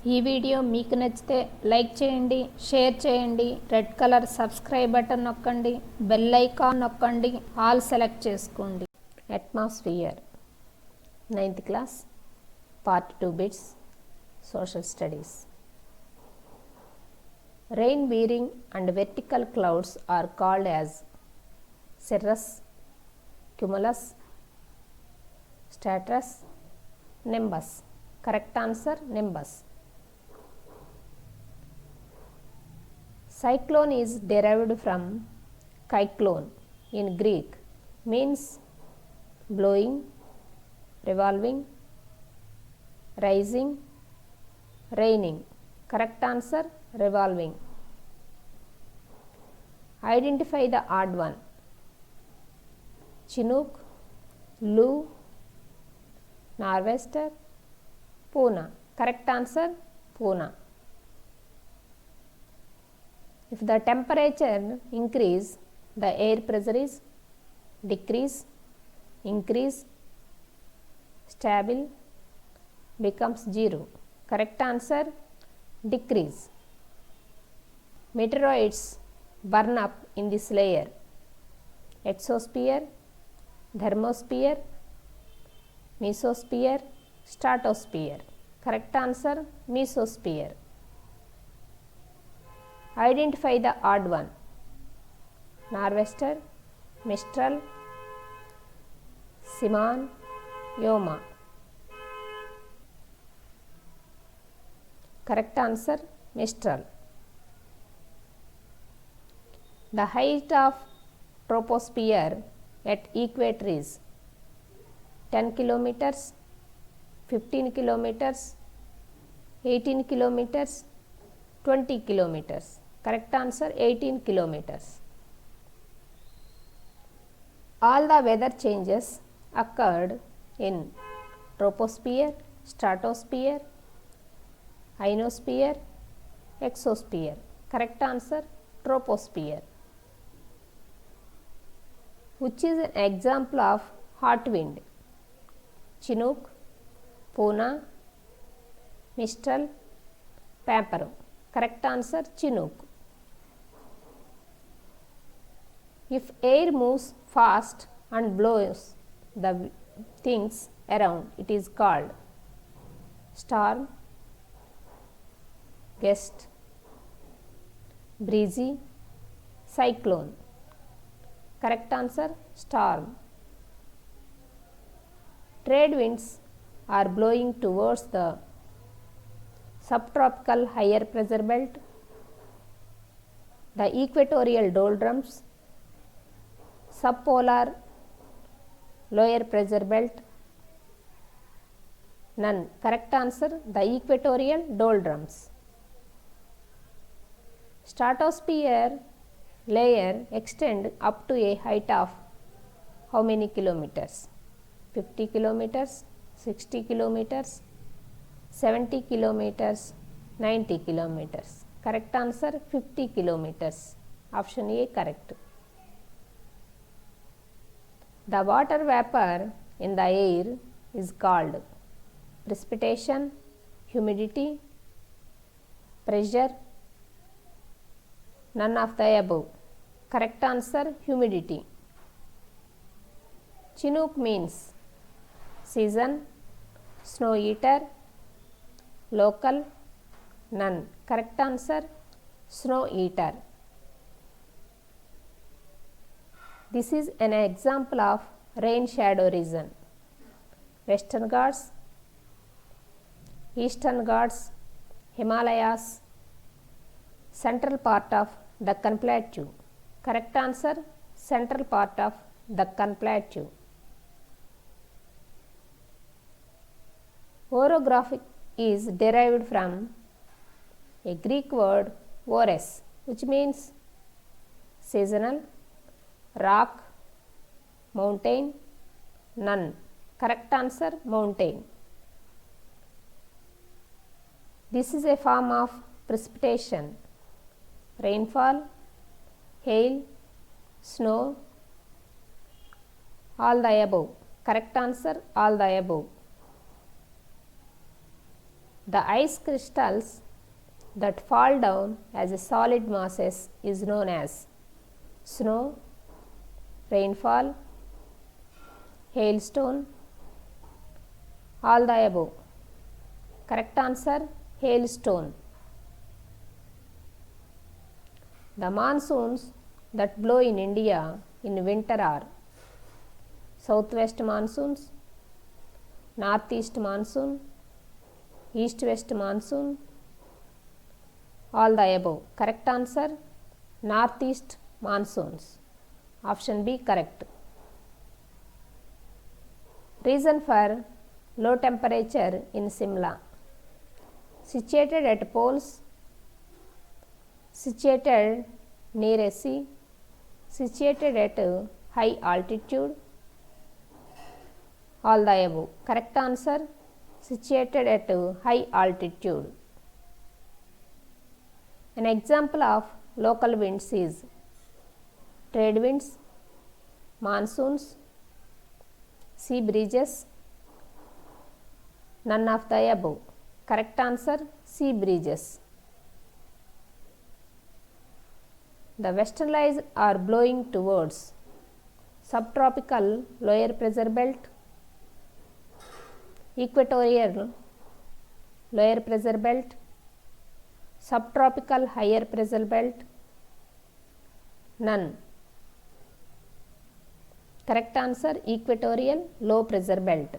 ఈ వీడియో మీకు నచ్చితే లైక్ చేయండి, షేర్ చేయండి, రెడ్ కలర్ సబ్స్క్రైబ్ బటన్ నొక్కండి, బెల్ ఐకాన్ నొక్కండి, ఆల్ సెలెక్ట్ చేసుకోండి. Atmosphere 9th class part 2 bits social studies. Rain bearing and vertical clouds are called as cirrus, cumulus, stratus, nimbus. Correct answer nimbus. Cyclone is derived from kyklon in Greek, means blowing, revolving, rising, raining. Correct answer revolving. Identify the odd one. Chinook, Lu, Nor'wester, Puna. Correct answer Puna. If the temperature increase, the air pressure is decrease, increase, stable, becomes zero. Correct answer decrease. Meteoroids burn up in this layer: exosphere, thermosphere, mesosphere, stratosphere. Correct answer mesosphere. Identify the odd one. Nor'wester, Mistral, Simon, Yoma. Correct answer Mistral. The height of troposphere at equator is 10 kilometers, 15 kilometers, 18 kilometers, 20 kilometers. Correct answer 18 kilometers. All the weather changes occurred in troposphere, stratosphere, ionosphere, exosphere. Correct answer troposphere. Which is an example of hot wind? Chinook, Puna, Mistral, Pamperer. Correct answer Chinook. If air moves fast and blows the things around, it is called storm, gust, breezy, cyclone. Correct answer storm. Trade winds are blowing towards the subtropical higher pressure belt, the equatorial doldrums, subpolar lower pressure belt. None. Correct answer the equatorial doldrums. Stratosphere layer extend up to a height of how many kilometers? 50 kilometers, 60 kilometers, 70 kilometers, 90 kilometers. Correct answer 50 kilometers. Option A correct. The water vapor in the air is called precipitation, humidity, pressure. None of the above. Correct answer humidity. Chinook means season, snow eater, local. None. Correct answer snow eater. This is an example of rain shadow region: Western Ghats, Eastern Ghats, Himalayas, central part of Deccan Plateau. Correct answer central part of Deccan Plateau. Orographic is derived from a Greek word ores, which means seasonal, rock, mountain. None. Correct answer mountain. This is a form of precipitation: rainfall, hail, snow, all the above. Correct answer all the above. The ice crystals that fall down as a solid masses is known as snow, rainfall, hailstone, all the above. Correct answer, hailstone. The monsoons that blow in India in winter are southwest monsoons, northeast monsoon, east-west monsoon, all the above. Correct answer, northeast monsoons. Option B correct. Reason for low temperature in Simla: situated at poles, situated near a sea, situated at high altitude, all the above. Correct answer, situated at high altitude. An example of local winds is trade winds, monsoons, sea breezes, none of the above. Correct answer, sea breezes. The western lights are blowing towards subtropical lower pressure belt, equatorial lower pressure belt, subtropical higher pressure belt, none. Correct answer, equatorial low pressure belt.